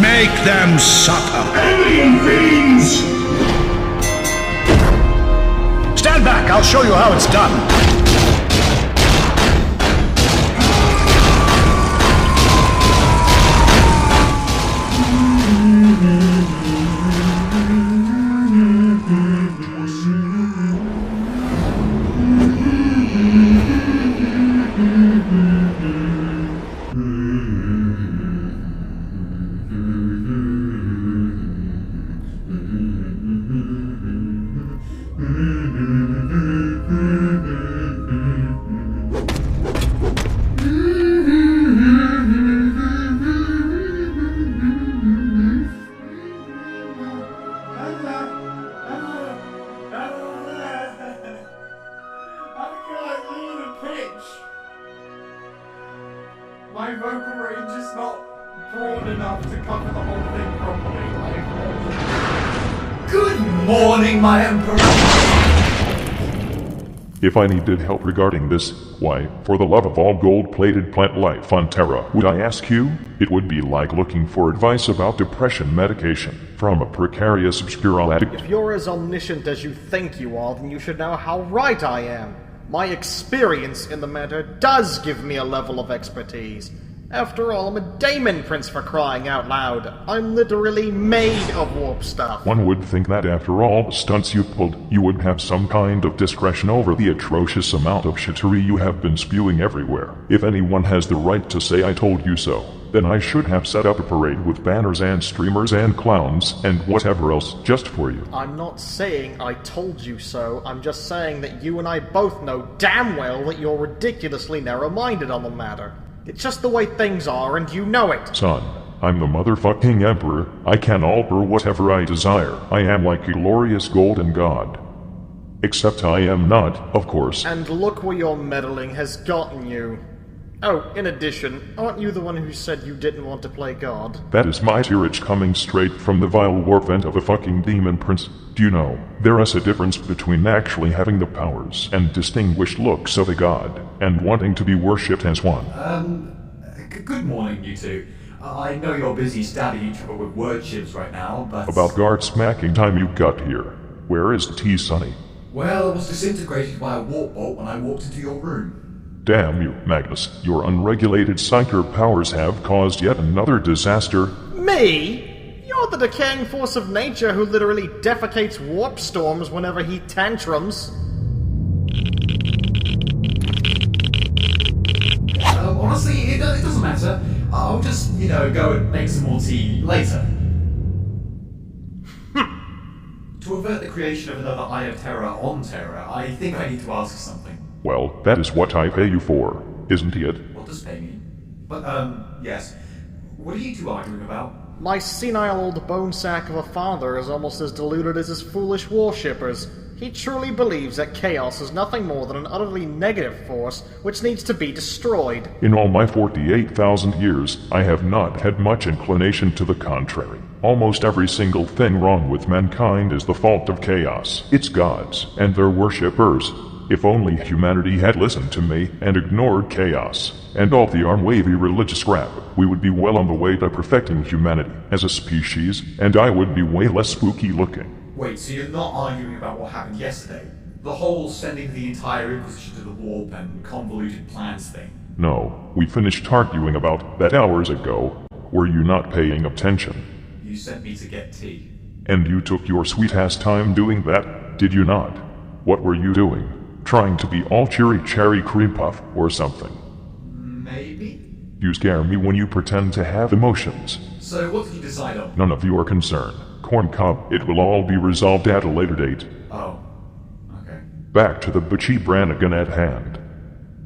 Make them suffer. Alien fiends! Stand back, I'll show you how it's done. My vocal range is not broad enough to cover the whole thing properly. Good morning, my Emperor! If I needed help regarding this, why, for the love of all gold-plated plant life on Terra, would I ask you? It would be like looking for advice about depression medication from a precarious obscure addict. If you're as omniscient as you think you are, then you should know how right I am. My experience in the matter does give me a level of expertise. After all, I'm a Daemon Prince for crying out loud. I'm literally made of warp stuff. One would think that after all the stunts you pulled, you would have some kind of discretion over the atrocious amount of shittery you have been spewing everywhere. If anyone has the right to say I told you so, then I should have set up a parade with banners and streamers and clowns and whatever else just for you. I'm not saying I told you so, I'm just saying that you and I both know damn well that you're ridiculously narrow-minded on the matter. It's just the way things are, and you know it. Son, I'm the motherfucking emperor. I can alter whatever I desire. I am like a glorious golden god. Except I am not, of course. And look where your meddling has gotten you. Oh, in addition, aren't you the one who said you didn't want to play God? That is my tirage coming straight from the vile warp vent of a fucking demon prince. Do you know, there is a difference between actually having the powers and distinguished looks of a god, and wanting to be worshipped as one. Good morning, you two. I know you're busy stabbing each other with word chips right now, but... About guard smacking time you got here. Where is the tea, Sonny? Well, it was disintegrated by a warp bolt when I walked into your room. Damn you, Magnus. Your unregulated psyker powers have caused yet another disaster. Me? You're the decaying force of nature who literally defecates warp storms whenever he tantrums. Honestly, it doesn't matter. I'll just, go and make some more tea later. To avert the creation of another Eye of Terror on Terra, I think I need to ask something. Well, that is what I pay you for, isn't it? What does pay me? But, yes. What are you two arguing about? My senile old bone sack of a father is almost as deluded as his foolish worshippers. He truly believes that chaos is nothing more than an utterly negative force which needs to be destroyed. In all my 48,000 years, I have not had much inclination to the contrary. Almost every single thing wrong with mankind is the fault of chaos. It's gods and their worshippers. If only humanity had listened to me and ignored chaos and all the arm-wavy religious crap, we would be well on the way to perfecting humanity as a species, and I would be way less spooky looking. Wait, so you're not arguing about what happened yesterday? The whole sending the entire Inquisition to the warp and convoluted plans thing? No, we finished arguing about that hours ago. Were you not paying attention? You sent me to get tea. And you took your sweet-ass time doing that, did you not? What were you doing? Trying to be all cheery cherry cream puff or something? Maybe? You scare me when you pretend to have emotions. So what did you decide on? None of your concern. Corn cob, it will all be resolved at a later date. Oh. Okay. Back to the bitchy Brannigan at hand.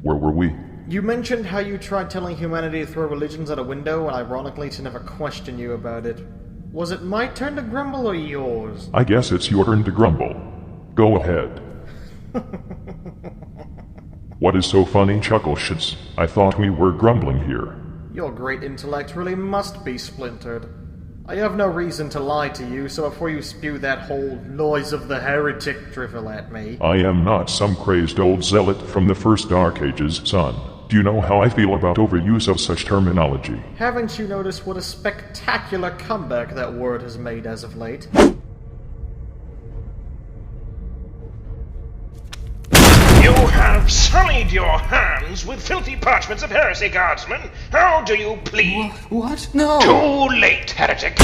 Where were we? You mentioned how you tried telling humanity to throw religions out a window, and ironically to never question you about it. Was it my turn to grumble or yours? I guess it's your turn to grumble. Go ahead. What is so funny, chuckleshits? I thought we were grumbling here. Your great intellect really must be splintered. I have no reason to lie to you, so before you spew that whole noise of the heretic drivel at me... I am not some crazed old zealot from the first Dark Ages, son. Do you know how I feel about overuse of such terminology? Haven't you noticed what a spectacular comeback that word has made as of late? You have sullied your hands with filthy parchments of heresy, guardsman. How do you plead? What? No! Too late, heretic.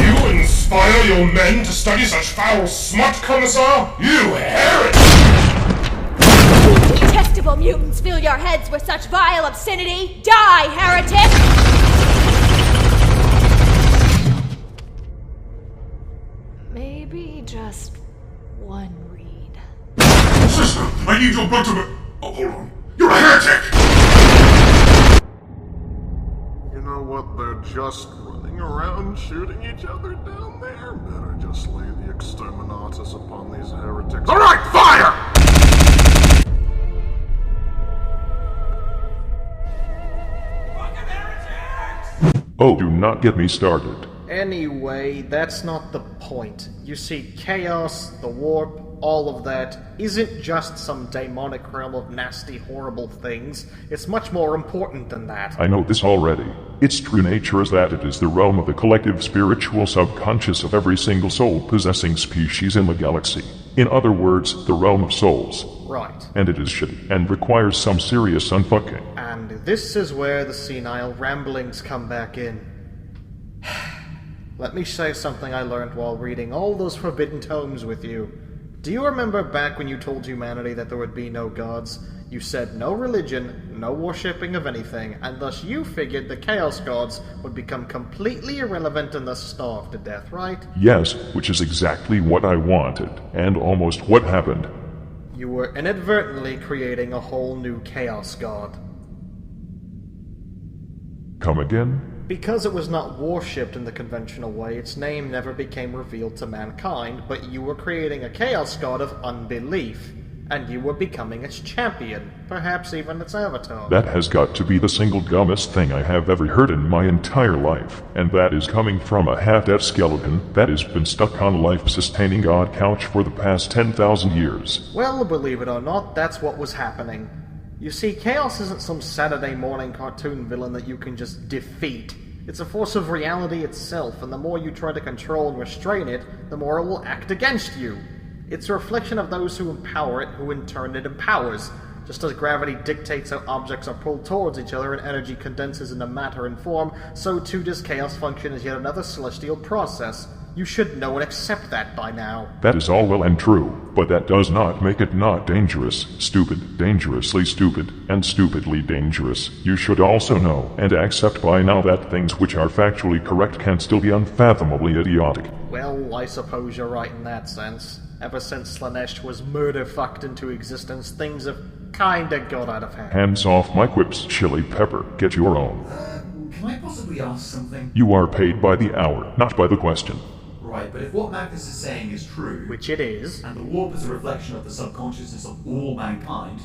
You inspire your men to study such foul smut, Commissar? You heretic! Detestable mutants fill your heads with such vile obscenity! Die, heretic! Maybe just one read. Sister, I need your blood to... Oh, hold on. You're a heretic! You know what? They're just running around shooting each other down there. Better just lay the exterminatus upon these heretics. Alright, fire! Oh, do not get me started. Anyway, that's not the point. You see, chaos, the warp, all of that isn't just some demonic realm of nasty, horrible things. It's much more important than that. I know this already. Its true nature is that it is the realm of the collective spiritual subconscious of every single soul-possessing species in the galaxy. In other words, the realm of souls. Right. And it is shitty, and requires some serious unfucking. And this is where the senile ramblings come back in. Let me say something I learned while reading all those forbidden tomes with you. Do you remember back when you told humanity that there would be no gods? You said no religion, no worshipping of anything, and thus you figured the Chaos Gods would become completely irrelevant and thus starve to death, right? Yes, which is exactly what I wanted, and almost what happened. You were inadvertently creating a whole new Chaos God. Come again? Because it was not worshipped in the conventional way, its name never became revealed to mankind, but you were creating a Chaos God of unbelief, and you were becoming its champion, perhaps even its avatar. That has got to be the single dumbest thing I have ever heard in my entire life, and that is coming from a half-dead skeleton that has been stuck on a life-sustaining god couch for the past 10,000 years. Well, believe it or not, that's what was happening. You see, Chaos isn't some Saturday morning cartoon villain that you can just defeat. It's a force of reality itself, and the more you try to control and restrain it, the more it will act against you. It's a reflection of those who empower it, who in turn it empowers. Just as gravity dictates how objects are pulled towards each other and energy condenses into matter and form, so too does chaos function as yet another celestial process. You should know and accept that by now. That is all well and true, but that does not make it not dangerous. Stupid, dangerously stupid, and stupidly dangerous. You should also know and accept by now that things which are factually correct can still be unfathomably idiotic. Well, I suppose you're right in that sense. Ever since Slanesh was murder-fucked into existence, things have kinda got out of hand. Hands off my quips, Chili Pepper. Get your own. Can I possibly ask something? You are paid by the hour, not by the question. Right, but if what Magnus is saying is true, Which it is. and the warp is a reflection of the subconsciousness of all mankind,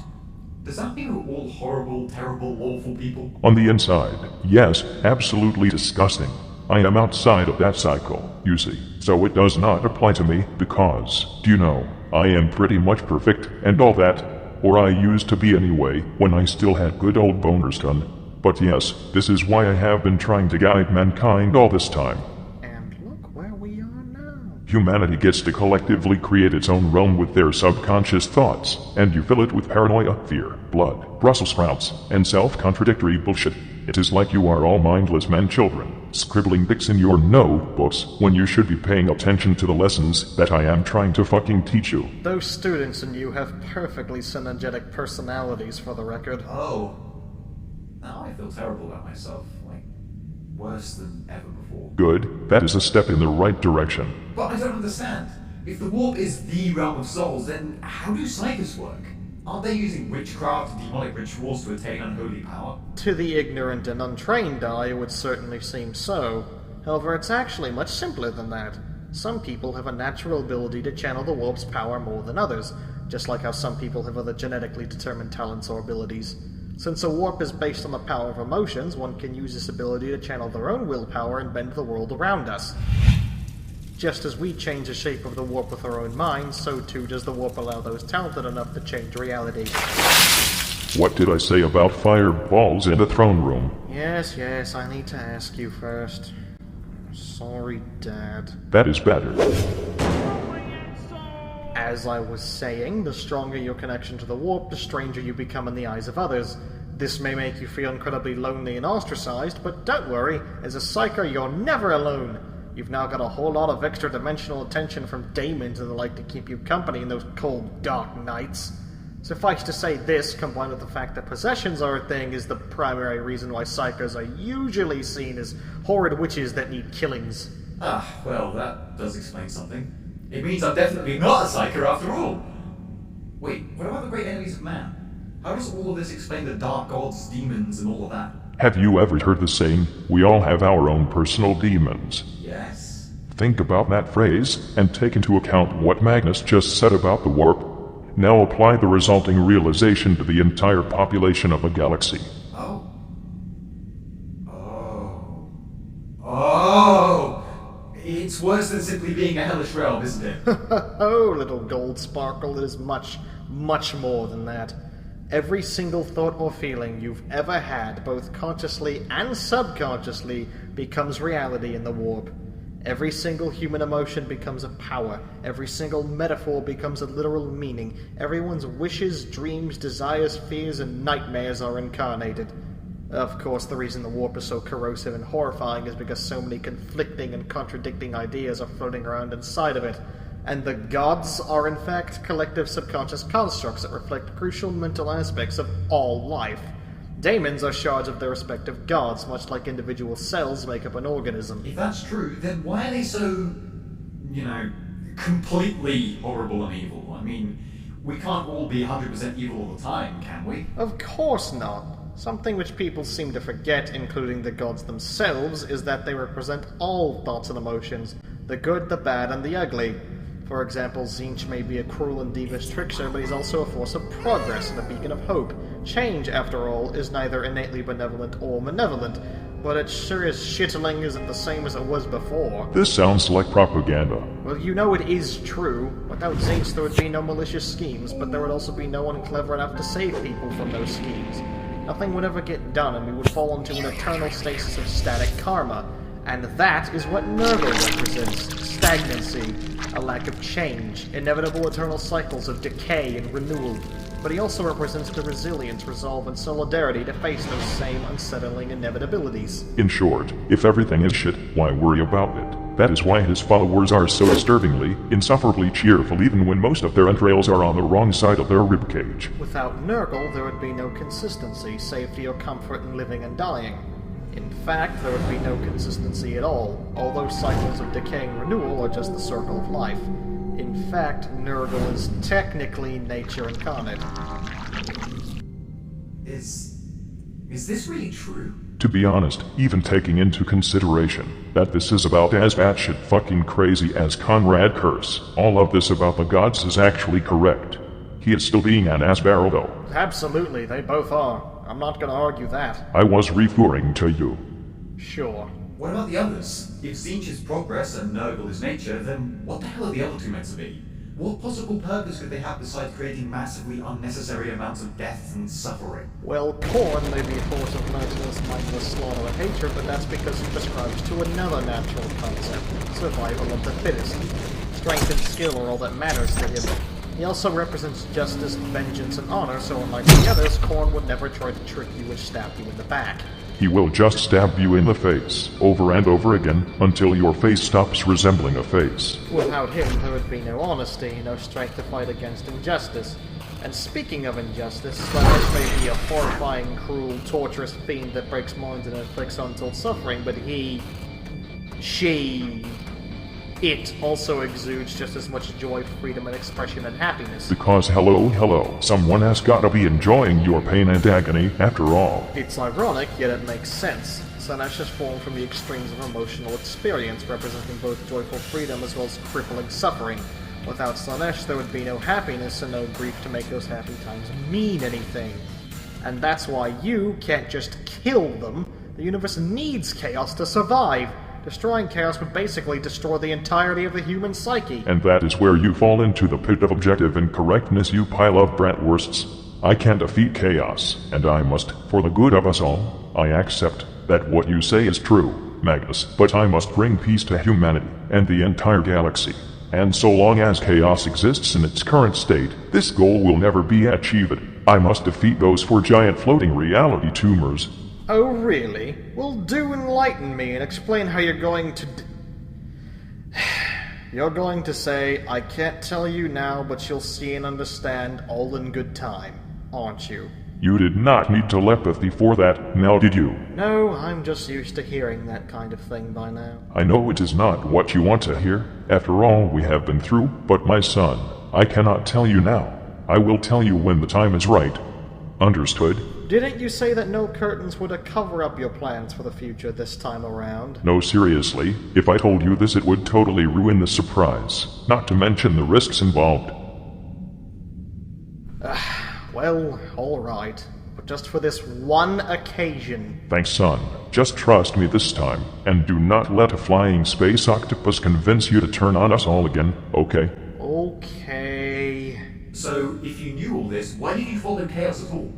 does that mean we're all horrible, terrible, awful people? On the inside, yes, absolutely disgusting. I am outside of that cycle, you see, so it does not apply to me because, do you know, I am pretty much perfect and all that, or I used to be anyway, when I still had good old boners done. But yes, this is why I have been trying to guide mankind all this time. And look where we are now. Humanity gets to collectively create its own realm with their subconscious thoughts, and you fill it with paranoia, fear, blood, Brussels sprouts, and self-contradictory bullshit. It is like you are all mindless man-children, scribbling dicks in your notebooks when you should be paying attention to the lessons that I am trying to fucking teach you. Those students and you have perfectly synergetic personalities, for the record. Oh. Now I feel terrible about myself. Like, worse than ever before. Good, that is a step in the right direction. But I don't understand. If the warp is the realm of souls, then how do psychics work? Aren't they using witchcraft and demonic rituals to attain unholy power? To the ignorant and untrained eye, it would certainly seem so. However, it's actually much simpler than that. Some people have a natural ability to channel the warp's power more than others, just like how some people have other genetically determined talents or abilities. Since a warp is based on the power of emotions, one can use this ability to channel their own willpower and bend the world around us. Just as we change the shape of the warp with our own minds, so too does the warp allow those talented enough to change reality. What did I say about fireballs in the throne room? Yes, I need to ask you first. Sorry, Dad. That is better. As I was saying, the stronger your connection to the warp, the stranger you become in the eyes of others. This may make you feel incredibly lonely and ostracized, but don't worry, as a psyker, you're never alone. You've now got a whole lot of extra dimensional attention from daemons and the like to keep you company in those cold, dark nights. Suffice to say, this, combined with the fact that possessions are a thing, is the primary reason why psychers are usually seen as horrid witches that need killings. Ah, well, that does explain something. It means I'm definitely not a psyker after all. Wait, what about the great enemies of man? How does all of this explain the dark gods, demons, and all of that? Have you ever heard the saying, we all have our own personal demons? Yes. Think about that phrase, and take into account what Magnus just said about the warp. Now apply the resulting realization to the entire population of a galaxy. Oh! It's worse than simply being a hellish realm, isn't it? Oh, little gold sparkle, it is much, much more than that. Every single thought or feeling you've ever had, both consciously and subconsciously, becomes reality in the warp. Every single human emotion becomes a power. Every single metaphor becomes a literal meaning. Everyone's wishes, dreams, desires, fears, and nightmares are incarnated. Of course, the reason the warp is so corrosive and horrifying is because so many conflicting and contradicting ideas are floating around inside of it. And the gods are in fact collective subconscious constructs that reflect crucial mental aspects of all life. Daemons are shards of their respective gods, much like individual cells make up an organism. If that's true, then why are they so, completely horrible and evil? I mean, we can't all be 100% evil all the time, can we? Of course not. Something which people seem to forget, including the gods themselves, is that they represent all thoughts and emotions, the good, the bad, and the ugly. For example, Tzeentch may be a cruel and devious trickster, but he's also a force of progress and a beacon of hope. Change, after all, is neither innately benevolent or malevolent, but it sure as shittling isn't the same as it was before. This sounds like propaganda. Well, you know it is true. Without Tzeentch there would be no malicious schemes, but there would also be no one clever enough to save people from those schemes. Nothing would ever get done, and we would fall into an eternal stasis of static karma. And that is what Nurgle represents. Stagnancy, a lack of change, inevitable eternal cycles of decay and renewal. But he also represents the resilience, resolve, and solidarity to face those same unsettling inevitabilities. In short, if everything is shit, why worry about it? That is why his followers are so disturbingly, insufferably cheerful even when most of their entrails are on the wrong side of their ribcage. Without Nurgle, there would be no consistency, safety, or comfort in living and dying. In fact, there would be no consistency at all, although cycles of decay and renewal are just the circle of life. In fact, Nurgle is technically nature incarnate. Is this really true? To be honest, even taking into consideration that this is about as batshit fucking crazy as Conrad Curse, all of this about the gods is actually correct. He is still being an ass-barrel though. Absolutely, they both are. I'm not gonna argue that. I was referring to you. Sure. What about the others? If Tzeentch is progress and Nurgle is nature, then what the hell are the other two meant to be? What possible purpose could they have besides creating massively unnecessary amounts of death and suffering? Well, Korn may be a force of merciless, mindless slaughter and hatred, but that's because he prescribes to another natural concept, survival of the fittest. Strength and skill are all that matters to him. He also represents justice, vengeance, and honor, so unlike the others, Korn would never try to trick you and stab you in the back. He will just stab you in the face, over and over again, until your face stops resembling a face. Without him, there would be no honesty, no strength to fight against injustice. And speaking of injustice, Slanesh may be a horrifying, cruel, torturous fiend that breaks minds and inflicts untold suffering, but it also exudes just as much joy, freedom, and expression and happiness. Because hello, someone has gotta be enjoying your pain and agony, after all. It's ironic, yet it makes sense. Slanesh is formed from the extremes of emotional experience, representing both joyful freedom as well as crippling suffering. Without Slanesh, there would be no happiness and no grief to make those happy times mean anything. And that's why you can't just kill them. The universe needs chaos to survive. Destroying chaos would basically destroy the entirety of the human psyche. And that is where you fall into the pit of objective incorrectness, you pile of bratwursts. I can defeat chaos, and I must, for the good of us all. I accept that what you say is true, Magnus, but I must bring peace to humanity and the entire galaxy. And so long as chaos exists in its current state, this goal will never be achieved. I must defeat those four giant floating reality tumors. Oh, really? Well, do enlighten me and explain how you're going to You're going to say, I can't tell you now, but you'll see and understand all in good time, aren't you? You did not need telepathy for that, now did you? No, I'm just used to hearing that kind of thing by now. I know it is not what you want to hear. After all we have been through, but my son, I cannot tell you now. I will tell you when the time is right. Understood? Didn't you say that no curtains were to cover up your plans for the future this time around? No, seriously. If I told you this, it would totally ruin the surprise. Not to mention the risks involved. Well, alright. But just for this one occasion. Thanks, son. Just trust me this time, and do not let a flying space octopus convince you to turn on us all again, okay? Okay. So, if you knew all this, why did you follow chaos at all?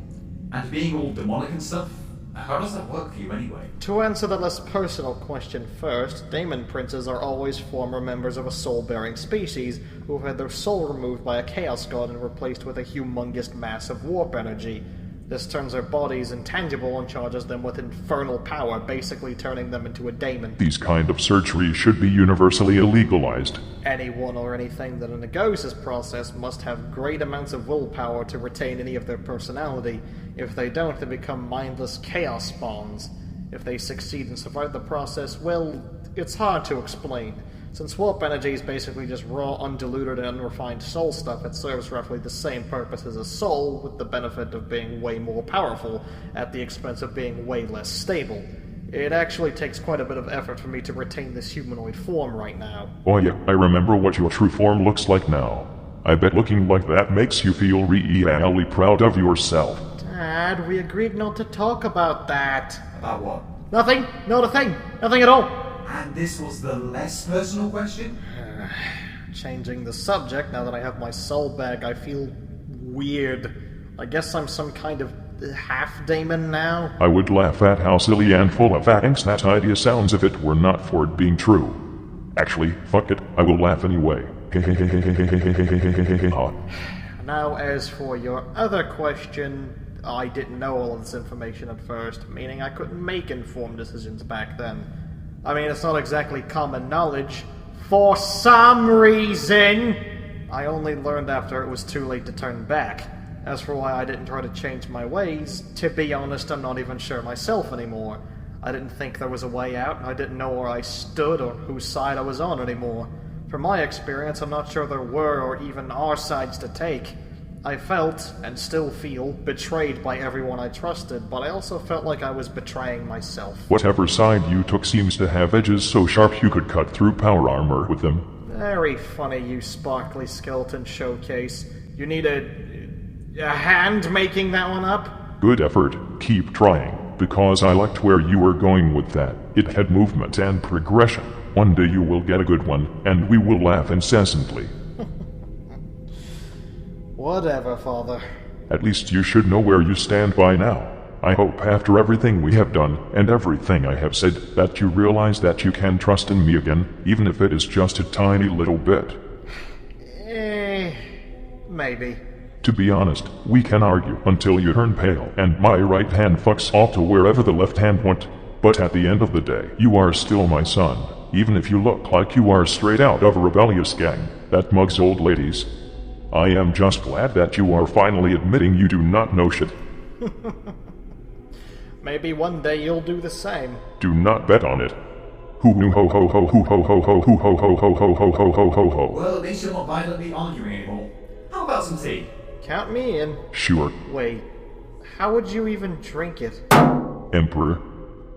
And being all demonic and stuff? How does that work for you anyway? To answer the less personal question first, Daemon Princes are always former members of a soul-bearing species who have had their soul removed by a chaos god and replaced with a humongous mass of warp energy. This turns their bodies intangible and charges them with infernal power, basically turning them into a daemon. These kind of surgeries should be universally illegalized. Anyone or anything that undergoes this process must have great amounts of willpower to retain any of their personality. If they don't, they become mindless chaos spawns. If they succeed and survive the process, well, it's hard to explain. Since warp energy is basically just raw, undiluted, and unrefined soul stuff, it serves roughly the same purpose as a soul, with the benefit of being way more powerful, at the expense of being way less stable. It actually takes quite a bit of effort for me to retain this humanoid form right now. Oh yeah, I remember what your true form looks like now. I bet looking like that makes you feel really proud of yourself. Dad, we agreed not to talk about that. About what? Nothing, not a thing, nothing at all. And this was the less personal question? Changing the subject, now that I have my soul back, I feel weird. I guess I'm some kind of half-daemon now? I would laugh at how silly and full of angst that idea sounds if it were not for it being true. Actually, fuck it, I will laugh anyway. Now, as for your other question, I didn't know all of this information at first, meaning I couldn't make informed decisions back then. I mean, it's not exactly common knowledge. For some reason! I only learned after it was too late to turn back. As for why I didn't try to change my ways, to be honest, I'm not even sure myself anymore. I didn't think there was a way out, and I didn't know where I stood or whose side I was on anymore. From my experience, I'm not sure there were or even are sides to take. I felt, and still feel, betrayed by everyone I trusted, but I also felt like I was betraying myself. Whatever side you took seems to have edges so sharp you could cut through power armor with them. Very funny, you sparkly skeleton showcase. You need a hand making that one up? Good effort. Keep trying, because I liked where you were going with that. It had movement and progression. One day you will get a good one, and we will laugh incessantly. Whatever, Father. At least you should know where you stand by now. I hope after everything we have done, and everything I have said, that you realize that you can trust in me again, even if it is just a tiny little bit. Maybe. To be honest, we can argue until you turn pale, and my right hand fucks off to wherever the left hand went. But at the end of the day, you are still my son, even if you look like you are straight out of a rebellious gang that mugs old ladies. I am just glad that you are finally admitting you do not know shit. Maybe one day you'll do the same. Do not bet on it. Hoo hoo ho ho ho hoo ho ho ho hoo ho ho ho ho ho ho ho ho ho. Well, at least you're not violently arguing anymore. How about some tea? Count me in. Sure. Wait, how would you even drink it? Emperor.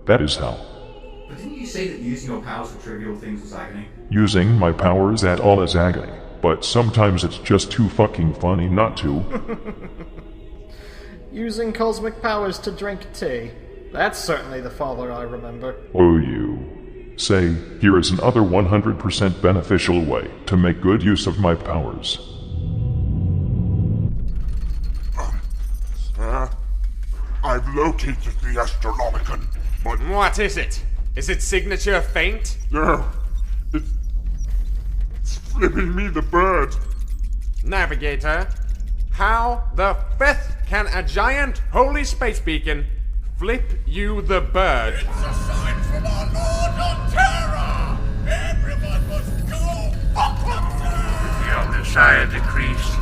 That is how. But didn't you say that using your powers for trivial things was agony? Using my powers at all is agony, but sometimes it's just too fucking funny not to. Using cosmic powers to drink tea. That's certainly the father I remember. Oh, you. Say, here is another 100% beneficial way to make good use of my powers. I've located the Astrolomicon, but What is it? Is it signature faint? no, it's flipping me the bird. Navigator, how the fifth can a giant holy space beacon flip you the bird? It's a sign from our Lord on Terra! Everyone must go fuck themselves! The other side decrease.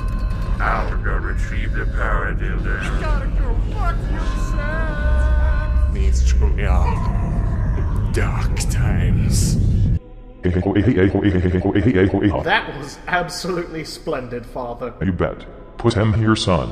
I'll go retrieve the power dildo. Gotta go fuck yourself! These truly are dark times. That was absolutely splendid, Father. You bet. Put him here, son.